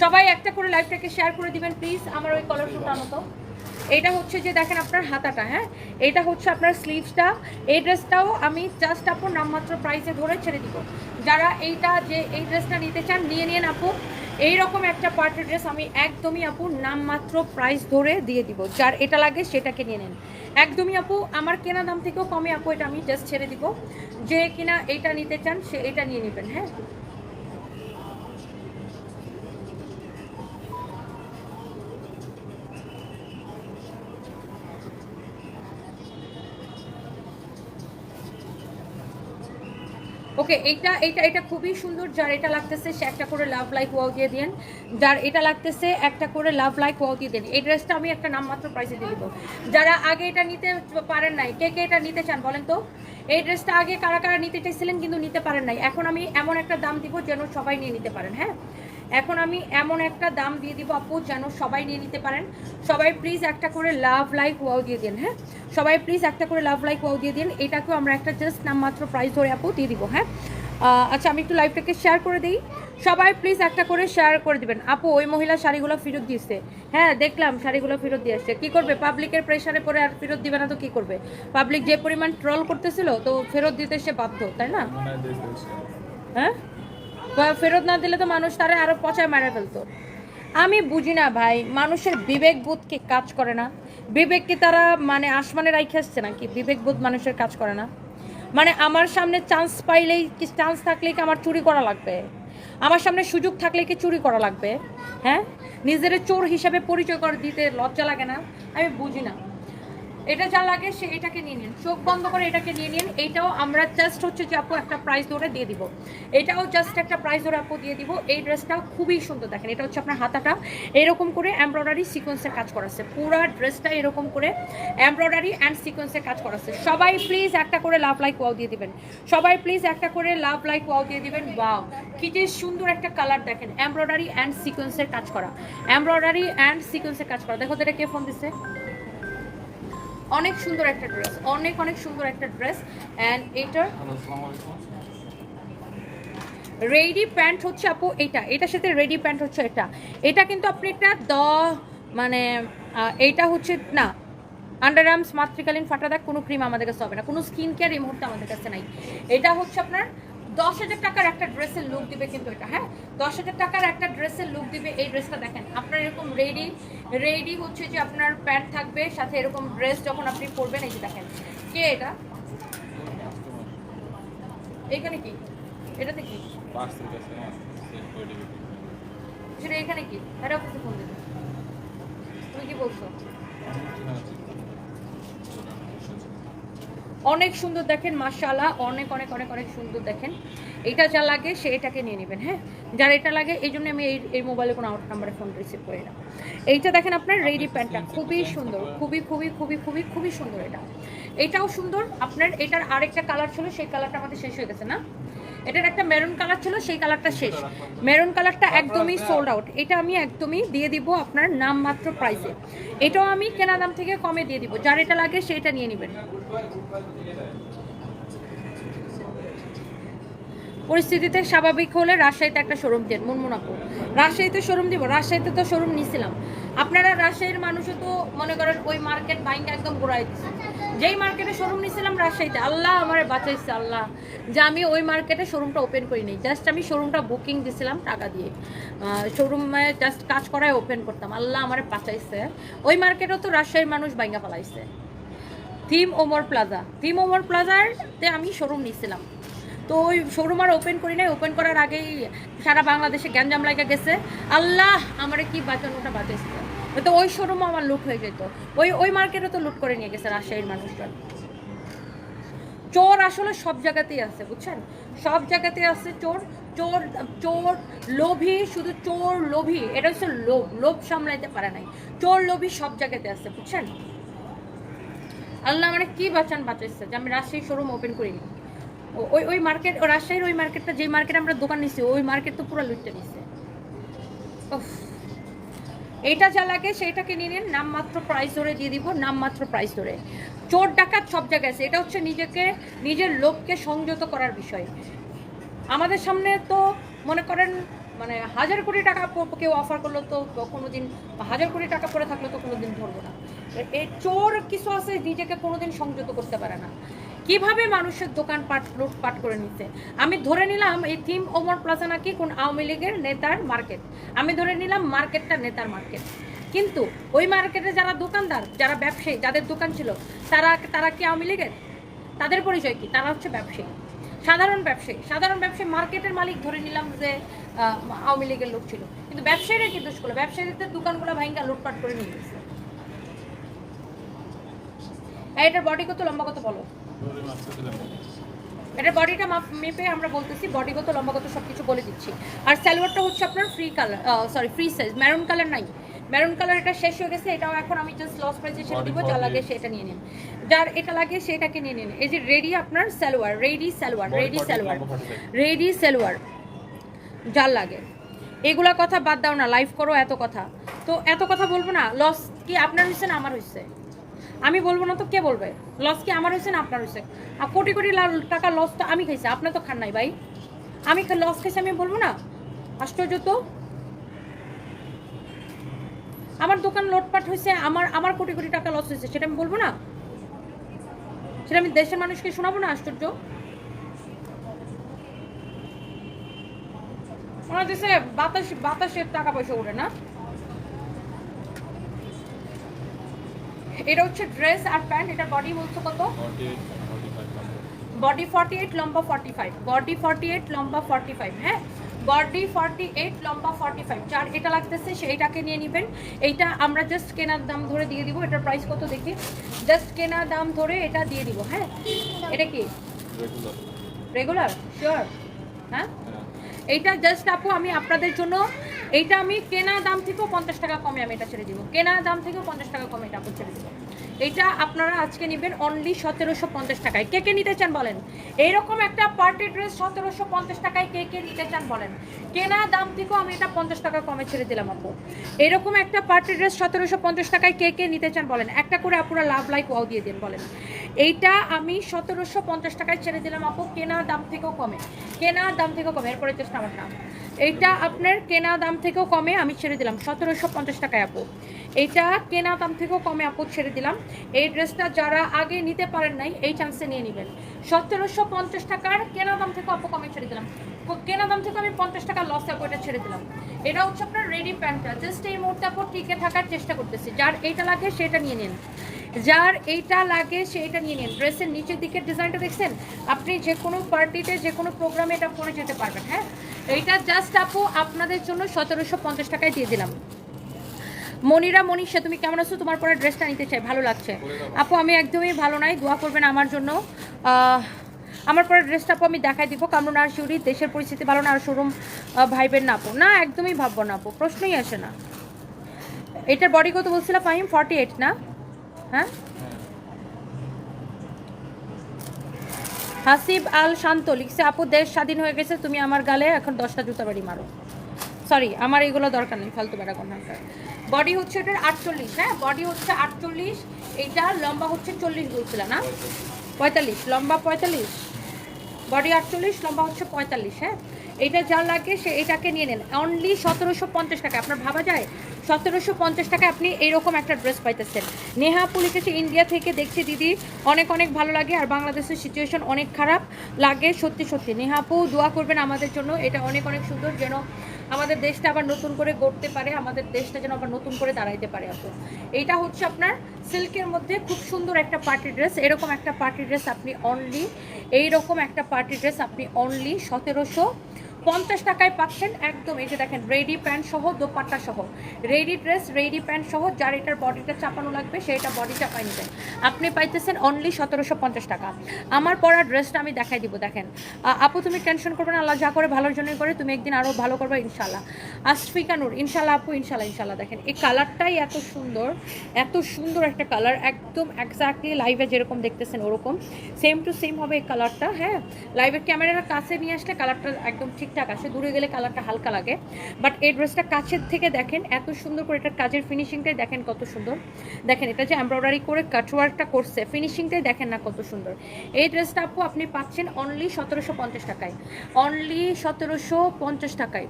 সবাই একটা করে লাইভটাকে শেয়ার করে দিবেন প্লিজ। আমার ওই কলার শুটার মতো। এটা হচ্ছে যে দেখেন আপনার হাতাটা, হ্যাঁ এটা হচ্ছে আপনার স্লিভসটা। এই ড্রেসটাও আমি জাস্ট আপুর নামমাত্র প্রাইসে ধরে ছেড়ে দিব। যারা এই ড্রেসটা নিতে চান নিয়ে নিন আপু। এইরকম একটা পার্টি ড্রেস আমি একদমই আপু নামমাত্র প্রাইস ধরে দিয়ে দিব। যার এটা লাগে সেটাকে নিয়ে নেন একদমই আপু। আমার কেনা দাম থেকেও কমে আপু এটা আমি জাস্ট ছেড়ে দিব। যে কিনা এইটা নিতে চান সে এটা নিয়ে নেবেন। হ্যাঁ ওকে, এটা খুবই সুন্দর। যার এটা লাগতেছে সে একটা করে লাভ লাইক ওয়াও দিয়ে দেন। যার এটা লাগতেছে একটা করে লাভ লাইক ওয়াও দিয়ে দেন। এই ড্রেসটা আমি একটা নামমাত্র প্রাইসে দিয়ে দিব। যারা আগে এটা নিতে পারেন নাই, কে কে এটা নিতে চান বলেন তো? এই ড্রেসটা আগে কারা কারা নিতে চাইছিলেন কিন্তু নিতে পারেন নাই, এখন আমি এমন একটা দাম দিব যেন সবাই নিয়ে নিতে পারেন। হ্যাঁ এখন আমি এমন একটা দাম দিয়ে দিব আপু যেন সবাই নিয়ে নিতে পারেন। সবাই প্লিজ একটা করে লাভ লাইক ওয়াও দিয়ে দিন। হ্যাঁ সবাই প্লিজ একটা করে লাভ লাইক ওয়াও দিয়ে দিন। এটাকেও আমরা একটা জাস্ট নামমাত্র প্রাইস ধরে আপু দিয়ে দিব। হ্যাঁ আচ্ছা আমি একটু লাইভটাকে শেয়ার করে দিই। সবাই প্লিজ একটা করে শেয়ার করে দিবেন। আপু ওই মহিলা শাড়িগুলো ফেরত দিয়েছে। হ্যাঁ দেখলাম শাড়িগুলো ফেরত দিয়ে আসছে। কী করবে, পাবলিকের প্রেশারে পরে আর ফেরত দিবে না তো কী করবে? পাবলিক যে পরিমাণ ট্রল করতেছিল তো ফেরত দিতে সে বাধ্য, তাই না? হ্যাঁ ফেরত না দিলে তো মানুষ তারা আরো পচায় মারা ফেলতো। আমি বুঝি না ভাই, মানুষের বিবেকবোধ কি কাজ করে না? বিবেক কি তারা মানে আসমানে রাইখে আসছে নাকি? বিবেকবোধ মানুষের কাজ করে না? মানে আমার সামনে চান্স পাইলেই কি, চান্স থাকলেই কি আমার চুরি করা লাগবে? আমার সামনে সুযোগ থাকলে কি চুরি করা লাগবে? হ্যাঁ নিজের চোর হিসাবে পরিচয় করে দিতে লজ্জা লাগে না? আমি বুঝি না। এটা যা লাগে সে এটাকে নিয়ে নিন, চোখ বন্ধ করে এটাকে নিয়ে নিন। এইটাও আমরা জাস্ট হচ্ছে যে আপু একটা প্রাইস ধরে দিয়ে দিব। এটাও জাস্ট একটা প্রাইস ধরে আপু দিয়ে দিব। এই ড্রেসটাও খুবই সুন্দর। দেখেন এটা হচ্ছে আপনার হাতাটা এরকম করে এমব্রয়ডারি সিকোয়েন্সের কাজ করাচ্ছে। পুরো ড্রেসটা এরকম করে এমব্রয়ডারি অ্যান্ড সিকোয়েন্সের কাজ করাচ্ছে। সবাই প্লিজ একটা করে লাভ লাইক ওয়াও দিয়ে দিবেন। সবাই প্লিজ একটা করে লাভ লাইক ওয়াও দিয়ে দিবেন। ওয়াও কি যে সুন্দর একটা কালার দেখেন, এমব্রয়ডারি অ্যান্ড সিকোয়েন্সের কাজ করা, এমব্রয়ডারি অ্যান্ড সিকোয়েন্সের কাজ করা। দেখো তো এটা কে ফোন দিচ্ছে? অনেক সুন্দর একটা ড্রেস, অনেক অনেক সুন্দর একটা ড্রেস। অ্যান্ড এটার রেডি প্যান্ট হচ্ছে আপু এটার সাথে রেডি প্যান্ট হচ্ছে এটা কিন্তু আপনি একটা মানে এইটা হচ্ছে না আন্ডার আর্মস মাতৃকালীন ফাটা দাগ কোনো ক্রিম আমাদের কাছে হবে না, কোনো স্কিন কেয়ার এই মুহূর্তে আমাদের কাছে নাই। এটা হচ্ছে আপনার 10,000 টাকার একটা ড্রেসের লুক দিবে কিন্তু এটা। হ্যাঁ 10,000 টাকার একটা ড্রেসের লুক দিবে এই ড্রেসটা। দেখেন আপনার এরকম রেডি হচ্ছে যে আপনার প্যান্ট থাকবে সাথে এরকম ড্রেস যখন আপনি পরবেন। এই যে দেখেন কে এটা, এইখানে কি, এটাতে কি সেটা, এখানে কি, এটা কিছু ফোন দেবে। তুমি কি বলছো? অনেক সুন্দর দেখেন মাশাআল্লাহ, অনেক অনেক অনেক অনেক সুন্দর দেখেন। এইটা যা লাগে সে এটাকে নিয়ে নেবেন। হ্যাঁ যার এটা লাগে এই জন্য আমি এই মোবাইলে কোনো আউট নাম্বারে ফোন রিসিভ করি না। এইটা দেখেন আপনার রেডি প্যান্টটা খুবই সুন্দর, খুবই খুবই খুবই খুবই খুবই সুন্দর। এটাও সুন্দর। আপনার এটার আরেকটা কালার ছিল, সেই কালারটা আমাদের শেষ হয়ে গেছে না? এটার একটা মেরুন কালার ছিল, সেই কালারটা শেষ। মেরুন কালারটা একদমই সোল্ড আউট। এটা আমি একদমই দিয়ে দিব আপনার নামমাত্র প্রাইসে। এটাও আমি কেনা দাম থেকে কমে দিয়ে দিব। যার এটা লাগে সেটা নিয়ে নেবেন। পরিস্থিতিতে স্বাভাবিক হলে রাজশাহীতে একটা শোরুম দেন মুনমুন আপু। রাজশাহীতে শোরুম দিব, রাজশাহীতে তো শোরুম নিছিলাম। আপনারা রাজশাহীর মানুষও তো মনে করেন ওই মার্কেট বাইঙ্গা একদম ঘোরাই দিচ্ছে। যেই মার্কেটে শোরুম নিছিলাম রাজশাহীতে, আল্লাহ আমার বাঁচাইছে, আল্লাহ যে আমি ওই মার্কেটে শোরুমটা ওপেন করি নাই। জাস্ট আমি শোরুমটা বুকিং দিছিলাম টাকা দিয়ে, শোরুমে জাস্ট কাজ করায় ওপেন করতাম। আল্লাহ আমার বাঁচাইছে। ওই মার্কেটও তো রাজশাহীর মানুষ বাইঙ্গা ফেলাইছে। Theme Omar plaza, theme Omar প্লাজারতে আমি শোরুম নিছিলাম। তো ওই শোরুম আর ওপেন করি নাই। ওপেন করার আগেই সারা বাংলাদেশে গ্যাঞ্জাম লাগা গেছে। আল্লাহ আমার কি বাঁচানোটা বাঁচাইছে। তো ওই শোরুমও আমার লুট হয়ে যেত। ওই মার্কেটও তো লুট করে নিয়ে গেছে রাজশাহীর মানুষজন। চোর আসলে সব জায়গাতেই আছে, বুঝছেন? সব জায়গাতেই আছে চোর। চোর চোর লোভী, শুধু চোর লোভী, এটা হচ্ছে লোভ। লোভ সামলাইতে পারে নাই। চোর লোভী সব জায়গাতে আছে, বুঝছেন? আল্লাহ মানে কি বাঁচাইছে যে আমি রাজশাহী শোরুম ওপেন করিনি। ওই মার্কেট, রাজশাহীর ওই মার্কেটটা, যেই মার্কেটে আমরা দোকান নিচ্ছি, ওই মার্কেট তো পুরো লুটতে নিচ্ছে। এইটা যা লাগে সেইটাকে নিয়ে নিন, নামমাত্র প্রাইস ধরে দিয়ে দিব, নামমাত্র প্রাইস ধরে। চোর ডাকাত সব জায়গায় আছে। এটা হচ্ছে নিজের লোককে সংযত করার বিষয়। আমাদের সামনে তো মনে করেন মানে 1000 কোটি টাকা কেউ অফার করলো তো কোনোদিন, 1000 কোটি টাকা পরে থাকলে তো কোনোদিন ধরবো না। এই চোর কিছু আছে নিজেকে কোনোদিন সংযত করতে পারে না। কিভাবে মানুষের দোকানপাট লুটপাট করে নিচ্ছে। আমি ধরে নিলাম এই থিম ওমর প্লাজা নাকি কোন আওয়ামী লীগের নেতার মার্কেট। আমি ধরে নিলাম মার্কেটটা নেতার মার্কেট, কিন্তু ওই মার্কেটে যারা দোকানদার, যারা ব্যবসায়ী, যাদের দোকান ছিল, তারা কি আওয়ামী লীগের? তাদের পরিচয় কি? তারা হচ্ছে ব্যবসায়ী, সাধারণ ব্যবসায়ী। মার্কেটের মালিক ধরে নিলাম যে আওয়ামী লীগের লোক ছিল, কিন্তু ব্যবসায়ীরা কি দোষ করলো? ব্যবসায়ীদের দোকানগুলো ভাঙ্গা লুটপাট করে নিয়ে গেছে। এটার বডি কত, লম্বা কত বলো? এটার বডিটা মেপে আমরা বলতেছি, বডি কত, লম্বা কত সবকিছু বলে দিচ্ছি। আর সালোয়ারটা হচ্ছে আপনার free colour, free size, maroon colour নাই। মেরুন কালার এটা শেষ হয়ে গেছে। এটাও এখন আমি জাস্ট লস প্রাইসে ছেড়ে দিব। যা লাগে সেটা নিয়ে নিন, যার এটা লাগে সেটাকে নিয়ে নিন। এই যে রেডি আপনার সালোয়ার, রেডি সালোয়ার যার লাগে। এগুলা কথা বাদ দাও না, লাইভ করো। এত কথা বলবো না। লস কি আপনার হয়েছে না আমার হয়েছে? আমি বলবো না তো কে বলবে? লস কি আমার হয়েছে না আপনার হয়েছে? আর কোটি টাকা লস তো আমি খাইছি, আপনার তো খান নাই ভাই। আমি লস খাইছি, আমি বলবো না? আশ্চর্য তো। আমার দোকান লুটপাট হয়েছে, আমার কোটি টাকা লস হয়েছে, সেটা আমি বলবো না? সেটা আমি দেশের মানুষকে শোনাবো না? আশ্চর্য। ওনার দেশে বাতাসের টাকা পয়সা ওঠে না। এটা হচ্ছে ড্রেস আর প্যান্ট। এটা বডি বলছো কত? বডি 48, লম্বা 45। বডি 48, লম্বা 45। হ্যাঁ, বডি 48, লম্বা 45। যার এটা লাগতেছে সেইটাকে নিয়ে নেবেন। এইটা আমরা জাস্ট কেনার দাম ধরে দিয়ে দিব। এটার প্রাইস কত দেখি? জাস্ট কেনার দাম ধরে এটা দিয়ে দিব। হ্যাঁ, এটা কি রেগুলার? শিওর? হ্যাঁ, এইটা জাস্ট আপু আমি আপনাদের জন্য, এইটা আমি কেনা দাম থেকেও 50 টাকা কমে আমি এটা ছেড়ে দিব। কেনা দাম থেকেও 50 টাকা কমে এটা আপু ছেড়ে দিব। এটা আপনারা আজকে নেবেন অনলি 1750 টাকায়। কে নিতে চান বলেন? এইরকম একটা পার্টি ড্রেস 1750 টাকায় কে নিতে চান বলেন? কেনা দাম থেকেও আমি এটা 50 টাকা কমে ছেড়ে দিলাম আপু। এরকম একটা পার্টি ড্রেস 1750 টাকায় কে নিতে চান বলেন? একটা করে আপুরা লাভ লাইক ওয়াও দিয়ে দিন বলেন। এইটা আমি 1750 টাকায় ছেড়ে দিলাম আপু, কেনা দাম থেকেও কমে। এরপরে জাস্ট আমার নাম। এইটা আপনার কেনা দাম থেকেও কমে আমি ছেড়ে দিলাম 1750 টাকায় আপু। এইটা কেনা দাম থেকেও কমে আপু ছেড়ে দিলাম। এই ড্রেসটা যারা আগে নিতে পারেন নাই এই চান্সে নিয়ে নেবেন। 1750 টাকার কেনা দাম থেকে আপু কমে ছেড়ে দিলাম। কেনা দাম থেকে আমি 50 টাকা লস আপু এটা ছেড়ে দিলাম। এটা হচ্ছে আপনার রেডি প্যান্টটা। জাস্ট এই মুহূর্তে আপু টিকে থাকার চেষ্টা করতেছি। যার এইটা লাগে সেটা নিয়ে নিন, যার এইটা লাগে সেইটা নিয়ে নিন। ড্রেসের নিচের দিকের ডিজাইনটা দেখছেন? আপনি যে কোনো পার্টিতে, যে কোনো প্রোগ্রামে এটা পরে যেতে পারবেন। হ্যাঁ, এইটা জাস্ট আপু আপনাদের জন্য 1750 টাকায় দিয়ে দিলাম। মনীষা, তুমি কেমন আছো? তোমার পরে ড্রেসটা নিতে চাই, ভালো লাগছে আপু। আমি একদমই ভালো নাই, দোয়া করবেন আমার জন্য। আমার পরে ড্রেসটা আপু আমি দেখাই দিব। কামরুন আর শিউরি, দেশের পরিস্থিতি ভালো না আর শোরুম ভাইবেন না আপু? না, একদমই ভাববো না আপু, প্রশ্নই আসে না। এটার বডি কত বলছিলাম ফাহিম? 48 না? হ্যাঁ, হাসিব আল শান্ত লিখছে আপু দেশ স্বাধীন হয়ে গেছে, তুমি আমার গালে এখন 10টা জুতা বাড়ি মারো। সরি, আমার এগুলো দরকার নেই, ফালতু বেড়া কোনখানকার। বডি হচ্ছে এটার 48। হ্যাঁ, বডি হচ্ছে 48। এইটা লম্বা হচ্ছে 40 বলছিল না? 45, লম্বা 45, বডি 48, লম্বা হচ্ছে 45। হ্যাঁ, এটা যা লাগে সে এটাকে নিয়ে নেন। অনলি 1750 টাকা। আপনার ভাবা যায় 1750 টাকায় আপনি এইরকম একটা ড্রেস পাইতেছেন। নেহা আপু লিখেছে ইন্ডিয়া থেকে দেখছি দিদি, অনেক অনেক ভালো লাগে, আর বাংলাদেশের সিচুয়েশন অনেক খারাপ লাগে সত্যি সত্যি। নেহা আপু দোয়া করবেন আমাদের জন্য, এটা অনেক অনেক সুন্দর, যেন আমাদের দেশটা আবার নতুন করে গড়তে পারে, আমাদের দেশটা যেন আবার নতুন করে দাঁড়াইতে পারে আপু। এইটা হচ্ছে আপনার সিল্কের মধ্যে খুব সুন্দর একটা পার্টি ড্রেস। এরকম একটা পার্টি ড্রেস আপনি অনলি, এইরকম একটা পার্টি ড্রেস আপনি অনলি 1750 টাকায় পাচ্ছেন একদম। এই যে দেখেন রেডি প্যান্ট সহ, দোপাট্টা সহ, রেডি ড্রেস, রেডি প্যান্ট সহ, যার এটার বডিটা চাপানো লাগবে সেটা বডি চাপাই নেবেন, আপনি পাইতেছেন অনলি 1750 টাকা। আমার পরা ড্রেসটা আমি দেখাই দিব। দেখেন আপু তুমি টেনশন করবে না, আল্লাহ যা করে ভালোর জন্যই করে, তুমি একদিন আরও ভালো করবে ইনশাল্লাহ। আশফিকা নূর, ইনশাল্লাহ আপু, ইনশাল্লাহ ইনশাল্লাহ। দেখেন এই কালারটাই এত সুন্দর, এত সুন্দর একটা কালার, একদম এক্স্যাক্টলি লাইভে যেরকম দেখতেছেন ওরকম সেম টু সেম হবে এই কালারটা। হ্যাঁ, লাইভের ক্যামেরার কাছে নিয়ে আসলে কালারটা একদম ঠিকঠাক আসে, দূরে গেলে কালারটা হালকা লাগে, বাট এই ড্রেসটা কাছের থেকে দেখেন এত সুন্দর করে, এটার কাজের ফিনিশিংটাই দেখেন কত সুন্দর। দেখেন এটা যে এমব্রয়ডারি করে কাটওয়ার্কটা করছে, ফিনিশিংটাই দেখেন না কত সুন্দর। এই ড্রেসটা আপু আপনি পাচ্ছেন অনলি 1750 টাকায়, অনলি 1750 টাকায়।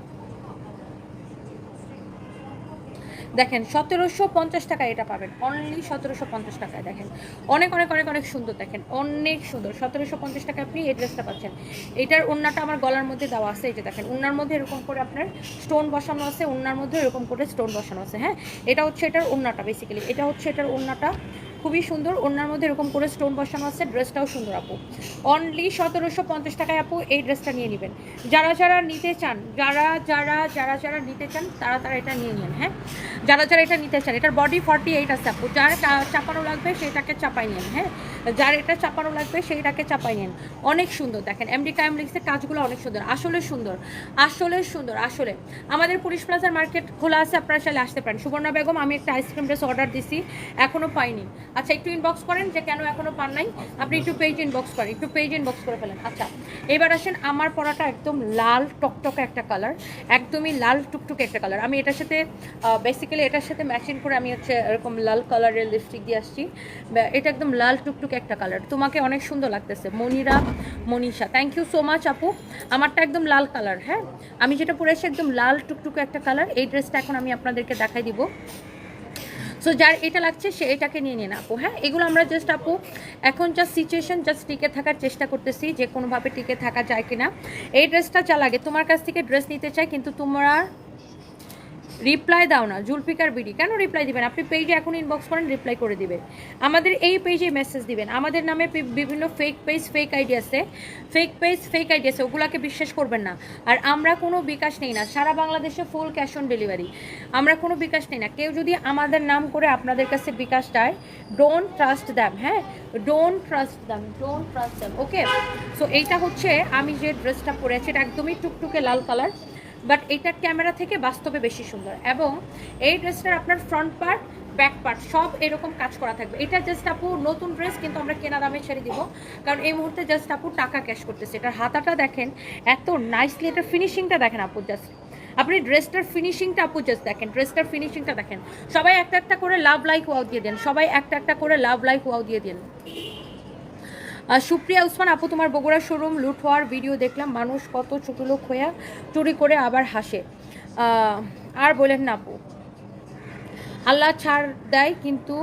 দেখেন 1750 টাকায় এটা পাবেন, অনলি 1750 টাকায়। দেখেন অনেক অনেক অনেক অনেক সুন্দর, দেখেন অনেক সুন্দর। 1750 টাকায় আপনি এই ড্রেসটা পাচ্ছেন। এটার ওড়নাটা আমার গলার মধ্যে দেওয়া আছে, এই যে দেখেন ওড়নার মধ্যে এরকম করে আপনার স্টোন বসানো আছে, ওড়নার মধ্যে এরকম করে স্টোন বসানো আছে। হ্যাঁ, এটা হচ্ছে এটার ওড়নাটা, বেসিক্যালি এটা হচ্ছে এটার ওড়নাটা, খুবই সুন্দর। ওড়নার মধ্যে এরকম করে স্টোন বসানো আছে, ড্রেসটাও সুন্দর আপু। অনলি 1750 টাকায় আপু এই ড্রেসটা নিয়ে নেবেন। যারা যারা নিতে চান, যারা যারা যারা যারা নিতে চান তারা তারা এটা নিয়ে নেন। হ্যাঁ, যারা যারা এটা নিতে চান, এটার বডি 48 আছে আপু, যার চাপানো লাগবে সেটাকে চাপাই নেন। হ্যাঁ, যার এটা চাপানো লাগবে সেইটাকে চাপাই নেন। অনেক সুন্দর, দেখেন এমডি কায়েম লিখছে কাজগুলো অনেক সুন্দর, আসলে সুন্দর, আসলে সুন্দর। আসলে আমাদের পুলিশ প্লাজার মার্কেট খোলা আছে, আপনারা চাইলে আসতে পারেন। সুবর্ণা বেগম, আমি একটা আইসক্রিম ড্রেস অর্ডার দিছি, এখনও পাইনি। আচ্ছা একটু ইনবক্স করেন যে কেন এখনও পান নাই, আপনি একটু পেজ ইনবক্স করেন, একটু পেজ ইনবক্স করে ফেলেন। আচ্ছা এবার আসেন, আমার পরাটা একদম লাল টকটকে একটা কালার, একদমই লাল টুকটুকে একটা কালার। আমি এটার সাথে বেসিক্যালি এটার সাথে ম্যাচিং করে আমি হচ্ছে এরকম লাল কালারের লিপস্টিক দিয়ে আসছি। এটা একদম লাল টুকটুকে একটা কালার, তোমাকে অনেক সুন্দর লাগতেছে। Monira, Manisha, thank you so much আপু। আমারটা একদম লাল কালার। হ্যাঁ, আমি যেটা পরে এসে একদম লাল টুকটুকে একটা কালার। এই ড্রেসটা এখন আমি আপনাদেরকে দেখাই দিব। সো যার এটা লাগছে সে এটাকে নিয়ে নিন আপু। হ্যাঁ, এগুলো আমরা জাস্ট আপু এখন জাস্ট সিচুয়েশন, জাস্ট টিকে থাকার চেষ্টা করতেছি যে কোনোভাবে টিকে থাকা যায় কিনা। এই ড্রেসটা যা লাগে, তোমার কাছ থেকে ড্রেস নিতে চাই কিন্তু তোমরা রিপ্লাই দাও না। জুলফিকার বিডি, কেন রিপ্লাই দিবেন? আপনি পেজে এখন ইনবক্স করেন, রিপ্লাই করে দিবে। আমাদের এই পেজে মেসেজ দিবেন। আমাদের নামে বিভিন্ন ফেক পেজ, ফেক আইডি আছে, ফেক পেজ, ফেক আইডি আছে, ওগুলাকে বিশ্বাস করবেন না। আর আমরা কোনো বিকাশ নেই না, সারা বাংলাদেশে ফুল ক্যাশ অন ডেলিভারি, আমরা কোনো বিকাশ নেই না। কেউ যদি আমাদের নাম করে আপনাদের কাছে বিকাশ চায়, ডোন্ট ট্রাস্ট দ্যাম। হ্যাঁ, don't trust them, don't trust them. Okay, so এইটা হচ্ছে আমি যে ড্রেসটা পরেছি, এটা একদমই টুকটুকে লাল কালার, বাট এটা ক্যামেরা থেকে বাস্তবে বেশি সুন্দর। এবং এই ড্রেসটার আপনার ফ্রন্ট পার্ট, ব্যাক পার্ট সব এরকম কাজ করা থাকবে। এটা জাস্ট আপু নতুন ড্রেস, কিন্তু আমরা কেনা দামে ছেড়ে দিব, কারণ এই মুহূর্তে জাস্ট আপু টাকা ক্যাশ করতেছে। এটার হাতাটা দেখেন এত নাইসলি, এটার ফিনিশিংটা দেখেন আপু, জাস্ট আপনি ড্রেসটার ফিনিশিংটা আপু জাস্ট দেখেন, ড্রেসটার ফিনিশিংটা দেখেন। সবাই একটা একটা করে লাভ লাইক ওয়াও দিয়ে দেন, সবাই একটা একটা করে লাভ লাইক ওয়াও দিয়ে দেন। সুপ্রিয়া উসমান আপু, তোমার বগুড়া শোরুম লুট হওয়ার ভিডিও দেখলাম, মানুষ কত ছোট লোক হইয়া চুরি করে আবার হাসে। আর বলেন না আপু, আল্লাহ ছাড় দেয় কিন্তু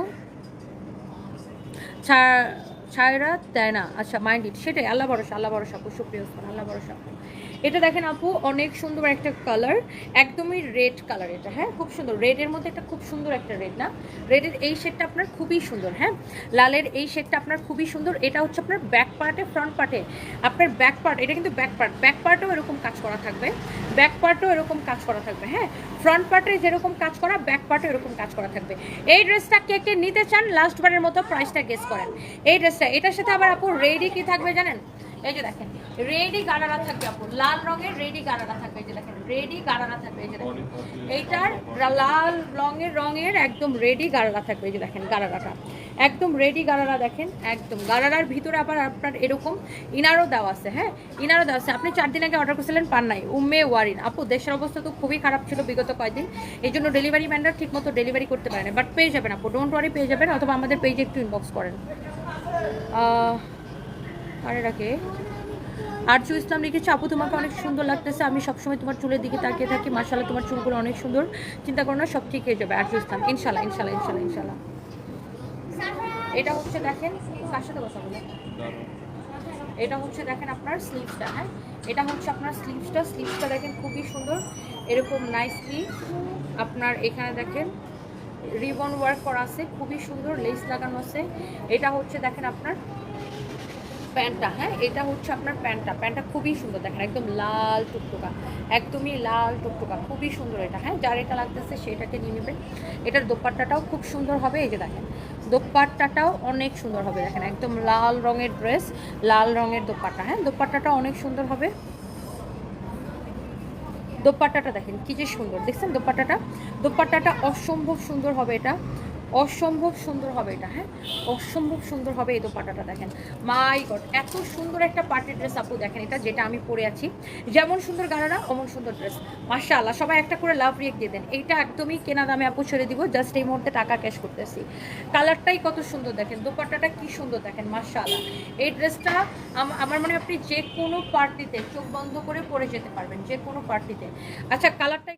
ছাড়া দেয় না। আচ্ছা মাইন্ড ইট, সেটাই, আল্লাহ ভরসা, আল্লাহ ভরসা আপু। সুপ্রিয়া উসমান, আল্লাহ ভরসা আপু। এটা দেখেন আপু অনেক সুন্দর একটা কালার, একদমই রেড কালার এটা। হ্যাঁ, খুব সুন্দর, রেডের মধ্যে একটা খুব সুন্দর একটা রেড, না রেডের এই শেডটা আপনার খুবই সুন্দর। হ্যাঁ, লালের এই শেডটা আপনার খুবই সুন্দর। এটা হচ্ছে আপনার ব্যাক পার্টে, ফ্রন্ট পার্টে আপনার ব্যাক পার্ট, এটা কিন্তু ব্যাক পার্ট, ব্যাক পার্টেও এরকম কাজ করা থাকবে, ব্যাক পার্টেও এরকম কাজ করা থাকবে। হ্যাঁ, ফ্রন্ট পার্টে যেরকম কাজ করা, ব্যাক পার্টেও এরকম কাজ করা থাকবে। এই ড্রেসটা কে কে নিতে চান লাস্টবারের মতো প্রাইসটা গেস করেন। এই ড্রেসটা, এটার সাথে আবার আপু রেডি কি থাকবে জানেন? এই যে দেখেন রেডি গারারা থাকবে আপু, লাল রঙের রেডি গারারা থাকবে। এই যে দেখেন রেডি গারারা থাকবে, এই যে দেখেন এইটার লাল রঙের একদম রেডি গারারা থাকবে। এই যে দেখেন গারারাটা একদম রেডি গারারা, দেখেন একদম গারারার ভিতরে আবার আপনার এরকম ইনারও দেওয়া আছে। হ্যাঁ, ইনারও দেওয়া আছে। আপনি 4 দিন আগে অর্ডার করেছিলেন, পান নাই। উম্মে ওয়ারিন আপু, দেশের অবস্থা তো খুবই খারাপ ছিল বিগত কয়েকদিন, এই জন্য ডেলিভারি ম্যানরা ঠিক মতো ডেলিভারি করতে পারে না, বাট পেয়ে যাবেন আপু, ডোন্ট ওয়ারি, পেয়ে যাবেন। অথবা আমাদের পেজে একটু ইনবক্স করেন। আরে রাখে আরজু ইসলাম লিখেছে, আপু তোমাকে অনেক সুন্দর লাগতেছে, আমি সবসময় তোমার চুলের দিকে তাকিয়ে থাকি, মাশাআল্লাহ তোমার চুলগুলো অনেক সুন্দর, চিন্তা করো না, সব ঠিক হয়ে যাবে। আরজু ইসলাম, ইনশাল্লাহ ইনশাল্লাহ ইনশাল্লাহ ইনশাল্লাহ। এটা হচ্ছে দেখেন, কার সাথে কথা বলে, এটা হচ্ছে দেখেন আপনার স্লিভসটা, হ্যাঁ এটা হচ্ছে আপনার স্লিভসটা দেখেন খুবই সুন্দর, এরকম নাইসলি আপনার এখানে দেখেন রিবন ওয়ার্ক করা আছে, খুবই সুন্দর লেস লাগানো আছে। এটা হচ্ছে দেখেন আপনার প্যান্টটা, হ্যাঁ এটা হচ্ছে আপনার প্যান্টটা খুবই সুন্দর দেখেন, একদম লাল টুকটুকা, একদমই লাল টুকটুকা, খুবই সুন্দর এটা, হ্যাঁ যার এটা লাগতেছে সেটাকে নিয়ে নেবেন। এটার দোপাট্টাটাও খুব সুন্দর হবে, এই যে দেখেন দোপাট্টাটাও অনেক সুন্দর হবে, দেখেন একদম লাল রঙের ড্রেস, লাল রঙের দোপাট্টা, হ্যাঁ দোপাট্টাটা অনেক সুন্দর হবে। দোপাট্টাটা দেখেন কি যে সুন্দর, দেখছেন দোপাট্টাটা অসম্ভব সুন্দর হবে, এটা অসম্ভব সুন্দর হবে এটা, হ্যাঁ অসম্ভব সুন্দর হবে এই দোপাট্টাটা দেখেন। মাই গড, এত সুন্দর একটা পার্টি ড্রেস আপু দেখেন, এটা যেটা আমি পরে আছি, যেমন সুন্দর গানারা অমন সুন্দর ড্রেস, মাশাআল্লাহ। সবাই একটা করে লাভ রিয়েক্ট দিয়ে দেন, এইটা একদমই কেনা দামে আপু ছেড়ে দিব, জাস্ট এই মুহূর্তে টাকা ক্যাশ করতেছি। কালারটাই কত সুন্দর দেখেন, দোপাট্টাটা কি সুন্দর দেখেন, মাশাআল্লাহ। এই ড্রেসটা আমার মনে হয় আপনি যে কোনো পার্টিতে চোখ বন্ধ করে পরে যেতে পারবেন, যে কোনো পার্টিতে। আচ্ছা কালারটা